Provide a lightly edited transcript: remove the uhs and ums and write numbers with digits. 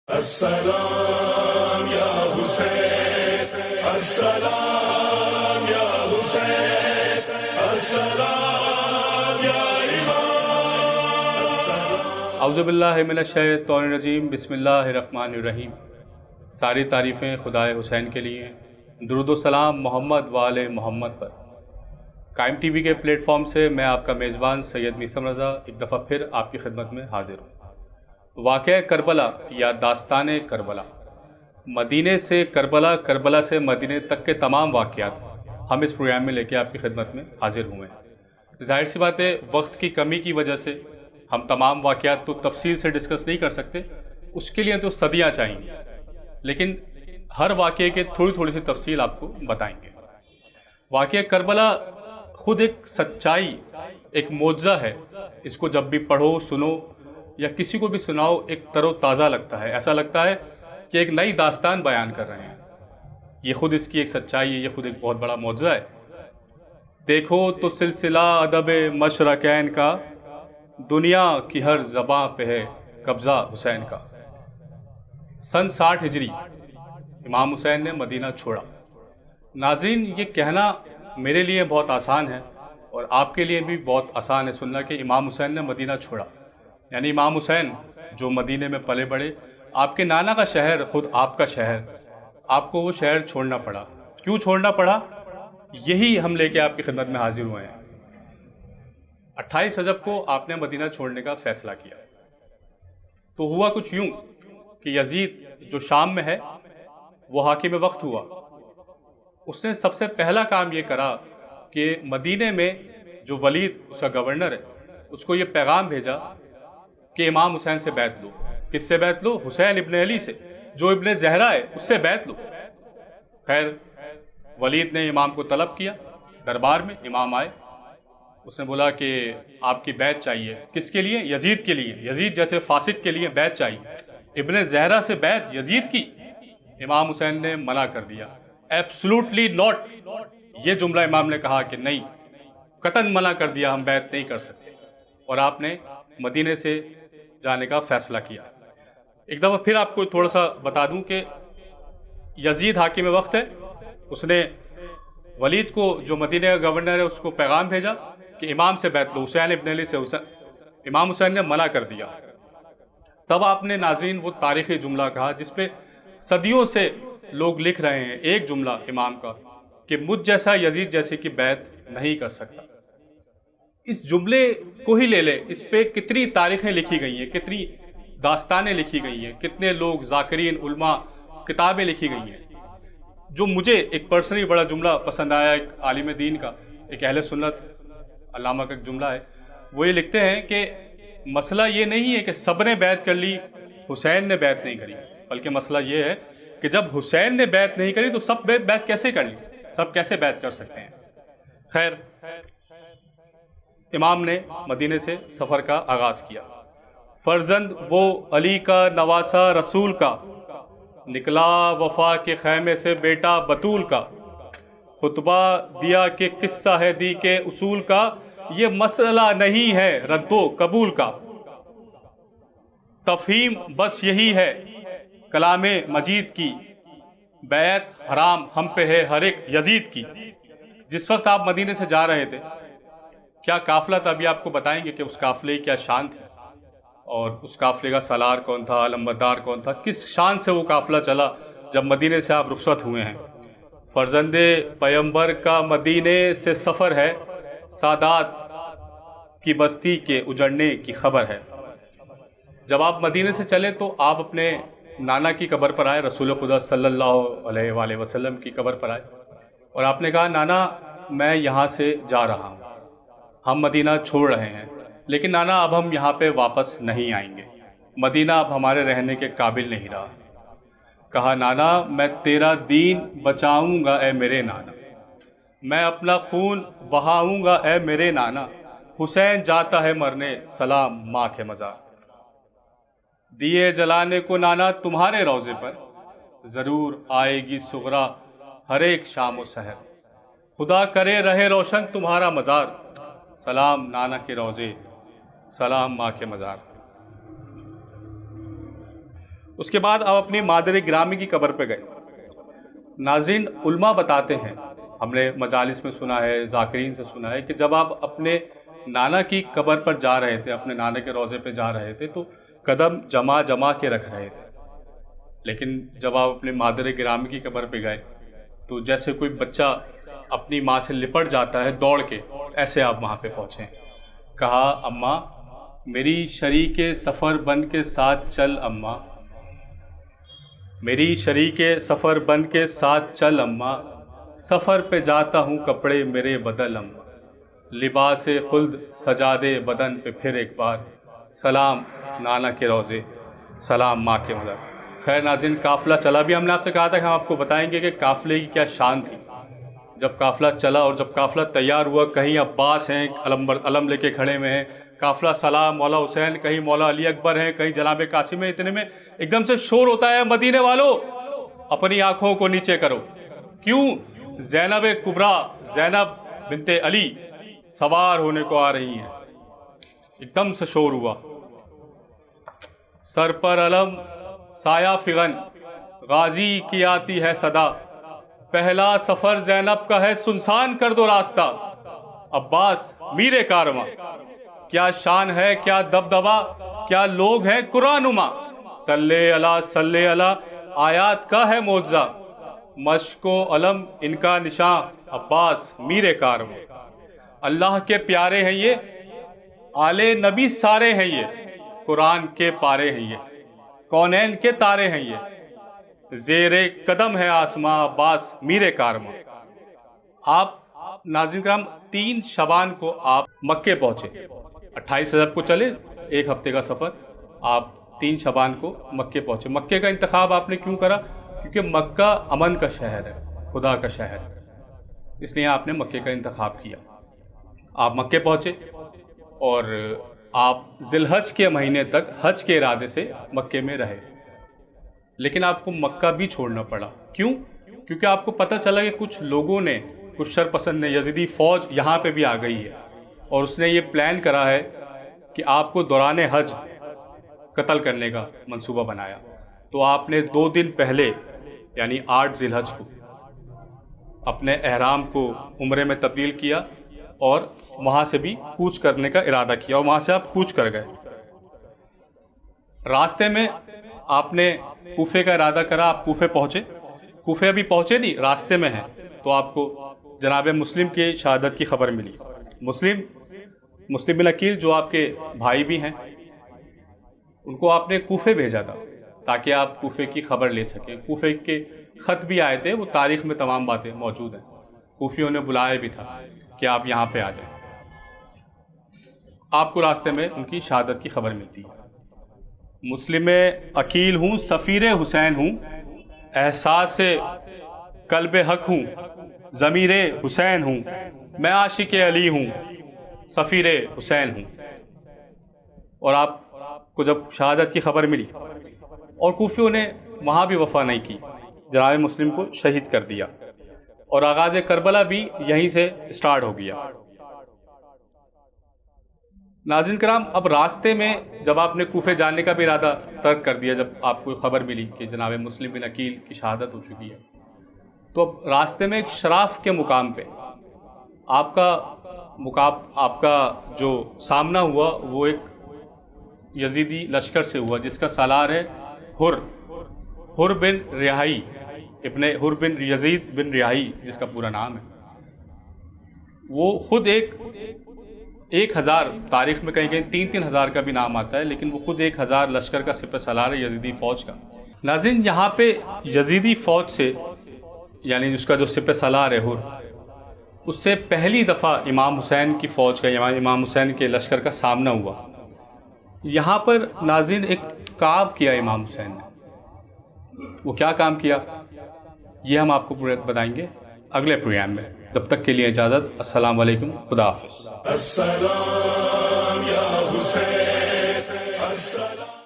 السلام یا حسین، السلام یا حسین، السلام یا امام، السلام۔ اعوذ باللہ من الشیطان الرجیم، بسم اللہ الرحمن الرحیم۔ ساری تعریفیں خدائے حسین کے لیے ہیں۔ درود و سلام محمد وآل محمد پر۔ قائم ٹی وی کے پلیٹ فارم سے میں آپ کا میزبان سید میثم رضا ایک دفعہ پھر آپ کی خدمت میں حاضر ہوں۔ واقعہ کربلا یا داستان کربلا، مدینے سے کربلا، کربلا سے مدینے تک کے تمام واقعات ہم اس پروگرام میں لے کے آپ کی خدمت میں حاضر ہوئے ہیں۔ ظاہر سی بات ہے، وقت کی کمی کی وجہ سے ہم تمام واقعات تو تفصیل سے ڈسکس نہیں کر سکتے، اس کے لیے تو صدیاں چاہیں گی، لیکن ہر واقعے کے تھوڑی تھوڑی سی تفصیل آپ کو بتائیں گے۔ واقعہ کربلا خود ایک سچائی، ایک معجزہ ہے۔ اس کو جب بھی پڑھو، سنو یا کسی کو بھی سناؤ، ایک تر و تازہ لگتا ہے، ایسا لگتا ہے کہ ایک نئی داستان بیان کر رہے ہیں۔ یہ خود اس کی ایک سچائی ہے، یہ خود ایک بہت بڑا معجزہ ہے۔ دیکھو تو سلسلہ ادب مشرقین کا، دنیا کی ہر زباں پہ ہے قبضہ حسین کا۔ سن 60 ہجری امام حسین نے مدینہ چھوڑا۔ ناظرین، یہ کہنا میرے لیے بہت آسان ہے اور آپ کے لیے بھی بہت آسان ہے سننا کہ امام حسین نے مدینہ چھوڑا، یعنی امام حسین جو مدینے میں پلے بڑھے، آپ کے نانا کا شہر، خود آپ کا شہر، آپ کو وہ شہر چھوڑنا پڑا۔ کیوں چھوڑنا پڑا؟ یہی ہم لے کے آپ کی خدمت میں حاضر ہوئے ہیں۔ 28 رجب کو آپ نے مدینہ چھوڑنے کا فیصلہ کیا تو ہوا کچھ یوں کہ یزید جو شام میں ہے وہ حاکم وقت ہوا۔ اس نے سب سے پہلا کام یہ کرا کہ مدینے میں جو ولید اس کا گورنر ہے، اس کو یہ پیغام بھیجا کہ امام حسین سے بیعت لو۔ کس سے بیعت لو؟ حسین ابن علی سے، جو ابن زہرا ہے، اس سے بیعت لو۔ خیر، ولید نے امام کو طلب کیا دربار میں، امام آئے، اس نے بولا کہ آپ کی بیعت چاہیے۔ کس کے لیے؟ یزید کے لیے، یزید جیسے فاسق کے لیے بیعت چاہیے۔ ابن زہرا سے بیعت یزید کی؟ امام حسین نے منع کر دیا، ایبسلوٹلی ناٹ۔ یہ جملہ امام نے کہا کہ نہیں، قطعاً منع کر دیا، ہم بیعت نہیں کر سکتے۔ اور آپ نے مدینے سے جانے کا فیصلہ کیا۔ ایک دفعہ پھر آپ کو تھوڑا سا بتا دوں کہ یزید حاکم وقت ہے، اس نے ولید کو جو مدینے کا گورنر ہے اس کو پیغام بھیجا کہ امام سے بیعت لو، حسین ابن علی سے۔ امام حسین نے منع کر دیا۔ تب آپ نے ناظرین وہ تاریخی جملہ کہا جس پہ صدیوں سے لوگ لکھ رہے ہیں، ایک جملہ امام کا کہ مجھ جیسا یزید جیسے کی بیعت نہیں کر سکتا۔ اس جملے کو ہی لے لے، اس پہ کتنی تاریخیں لکھی گئی ہیں، کتنی داستانیں لکھی گئی ہیں، کتنے لوگ، ذاکرین، علماء، کتابیں لکھی گئی ہیں۔ جو مجھے ایک پرسنلی بڑا جملہ پسند آیا، ایک عالم دین کا، ایک اہل سنت علامہ کا ایک جملہ ہے، وہ یہ لکھتے ہیں کہ مسئلہ یہ نہیں ہے کہ سب نے بیعت کر لی، حسین نے بیعت نہیں کری، بلکہ مسئلہ یہ ہے کہ جب حسین نے بیعت نہیں کری تو سب بیعت کیسے کر لی، سب کیسے بیعت کر سکتے ہیں۔ خیر، امام نے مدینے سے سفر کا آغاز کیا۔ فرزند وہ علی کا، نواسا رسول کا، نکلا وفا کے خیمے سے بیٹا بطول کا۔ خطبہ دیا کہ قصہ ہے دی کے اصول کا، یہ مسئلہ نہیں ہے رد و قبول کا۔ تفہیم بس یہی ہے کلام مجید کی، بیعت حرام ہم پہ ہے ہر ایک یزید کی۔ جس وقت آپ مدینے سے جا رہے تھے، کیا قافلہ تھا، ابھی آپ کو بتائیں گے کہ اس قافلے کی کیا شان تھی، اور اس قافلے کا سالار کون تھا، علمبردار کون تھا، کس شان سے وہ قافلہ چلا جب مدینے سے آپ رخصت ہوئے ہیں۔ فرزند پیمبر کا مدینے سے سفر ہے، سادات کی بستی کے اجڑنے کی خبر ہے۔ جب آپ مدینے سے چلے تو آپ اپنے نانا کی قبر پر آئے، رسول خدا صلی اللہ علیہ وآلہ وسلم کی قبر پر آئے، اور آپ نے کہا نانا میں یہاں سے جا رہا ہوں، ہم مدینہ چھوڑ رہے ہیں، لیکن نانا اب ہم یہاں پہ واپس نہیں آئیں گے، مدینہ اب ہمارے رہنے کے قابل نہیں رہا۔ کہا نانا میں تیرا دین بچاؤں گا اے میرے نانا، میں اپنا خون بہاؤں گا اے میرے نانا، حسین جاتا ہے مرنے سلام ماں کے مزار۔ دیے جلانے کو نانا تمہارے روضے پر، ضرور آئے گی سغرا ہر ایک شام و سحر، خدا کرے رہے روشن تمہارا مزار، سلام نانا کے روضے، سلام ماں کے مزار۔ اس کے بعد آپ اپنی مادر گرامی کی قبر پہ گئے. ناظرین، علماء بتاتے ہیں، ہم نے مجالس میں سنا ہے، ذاکرین سے سنا ہے، کہ جب آپ اپنے نانا کی قبر پر جا رہے تھے، اپنے نانا کے روضے پہ جا رہے تھے، تو قدم جما کے رکھ رہے تھے. لیکن جب آپ اپنے مادر گرامی کی قبر پہ گئے تو جیسے کوئی بچہ اپنی ماں سے لپٹ جاتا ہے دوڑ کے، ایسے آپ وہاں پہ پہنچے. کہا، اماں میری شریک سفر بن کے ساتھ چل اماں، میری شریک سفر بن کے ساتھ چل اماں، سفر پہ جاتا ہوں کپڑے میرے بدل اماں، لباس خلد سجا دے بدن پہ پھر ایک بار، سلام نانا کے روزے، سلام ماں کے مدر. خیر ناظرین، قافلہ چلا. بھی ہم نے آپ سے کہا تھا کہ ہم آپ کو بتائیں گے کہ قافلے کی کیا شان تھی. جب قافلہ چلا اور جب قافلہ تیار ہوا، کہیں عباس ہیں علم لے کے کھڑے ہوئے ہیں، قافلہ سلام مولا حسین، کہیں مولا علی اکبر ہیں، کہیں جناب قاسم ہیں. اتنے میں ایک دم سے شور ہوتا ہے، مدینے والو اپنی آنکھوں کو نیچے کرو. کیوں؟ زینب کبریٰ، زینب بنت علی سوار ہونے کو آ رہی ہیں. ایک دم سے شور ہوا. سر پر علم سایہ فغن، غازی کی آتی ہے صدا، پہلا سفر زینب کا ہے سنسان کر دو راستہ. عباس میر کارواں، کیا شان ہے، کیا دبدبا، کیا لوگ ہیں قرآن نما، صلی اللہ آیات کا ہے معجزہ، مشک و علم ان کا نشان، عباس میر کارواں. اللہ کے پیارے ہیں یہ، آل نبی سارے ہیں یہ، قرآن کے پارے ہیں یہ، کونین کے تارے ہیں یہ، زیر قدم ہے آسماں، عباس میر کارواں. آپ ناظرین کرام 3 شعبان کو آپ مکے پہنچے. 28 رجب کو چلے، ایک ہفتے کا سفر. آپ 3 شعبان کو مکے پہنچے. مکے کا انتخاب آپ نے کیوں کرا؟ کیونکہ مکہ امن کا شہر ہے، خدا کا شہر ہے، اس لیے آپ نے مکے کا انتخاب کیا. آپ مکے پہنچے اور آپ ذی الحج کے مہینے تک حج کے ارادے سے مکے میں رہے. لیکن آپ کو مکہ بھی چھوڑنا پڑا. کیوں؟ کیونکہ آپ کو پتہ چلا کہ کچھ لوگوں نے، کچھ شرپسند نے، یزیدی فوج یہاں پہ بھی آ گئی ہے اور اس نے یہ پلان کرا ہے کہ آپ کو دوران حج قتل کرنے کا منصوبہ بنایا. تو آپ نے 2 دن پہلے یعنی 8 ذی الحج کو اپنے احرام کو عمرے میں تبدیل کیا اور وہاں سے بھی کوچ کرنے کا ارادہ کیا اور وہاں سے آپ کوچ کر گئے. راستے میں آپ نے کوفے کا ارادہ کرا. آپ کوفے پہنچے. کوفے ابھی پہنچے نہیں، راستے میں ہیں، تو آپ کو جناب مسلم کی شہادت کی خبر ملی. مسلم بن عقیل جو آپ کے بھائی بھی ہیں، ان کو آپ نے کوفے بھیجا تھا تاکہ آپ کوفے کی خبر لے سکیں. کوفے کے خط بھی آئے تھے، وہ تاریخ میں تمام باتیں موجود ہیں. کوفیوں نے بلایا بھی تھا کہ آپ یہاں پہ آ جائیں. آپ کو راستے میں ان کی شہادت کی خبر ملتی ہے. مسلم عقیل ہوں، سفیر حسین ہوں، احساس قلب حق ہوں، ضمیر حسین ہوں، میں عاشق علی ہوں، سفیر حسین ہوں. اور آپ کو جب شہادت کی خبر ملی اور کوفیوں نے وہاں بھی وفا نہیں کی، جناب مسلم کو شہید کر دیا اور آغاز کربلا بھی یہیں سے سٹارٹ ہو گیا. ناظرین کرام، اب راستے میں جب آپ نے کوفے جانے کا بھی ارادہ ترک کر دیا، جب آپ کو خبر ملی کہ جناب مسلم بن عقیل کی شہادت ہو چکی ہے، تو اب راستے میں ایک شراف کے مقام پہ آپ کا جو سامنا ہوا وہ ایک یزیدی لشکر سے ہوا جس کا سالار ہے حر بن ریاحی، ابن حر بن یزید بن ریاحی جس کا پورا نام ہے. وہ خود 1000 تاریخ میں کہیں 3,000 کا بھی نام آتا ہے، لیکن وہ خود 1000 لشکر کا سپہ سالار ہے یزیدی فوج کا. ناظرین، یہاں پہ یزیدی فوج سے یعنی جس کا جو سپہ سالار ہے اس سے پہلی دفعہ امام حسین کی فوج کا، امام حسین کے لشکر کا سامنا ہوا. یہاں پر ناظرین ایک کام کیا امام حسین نے. وہ کیا کام کیا یہ ہم آپ کو بتائیں گے اگلے پروگرام میں. تب تک کے لیے اجازت. السلام علیکم، خدا حافظ. السلام یا حسین.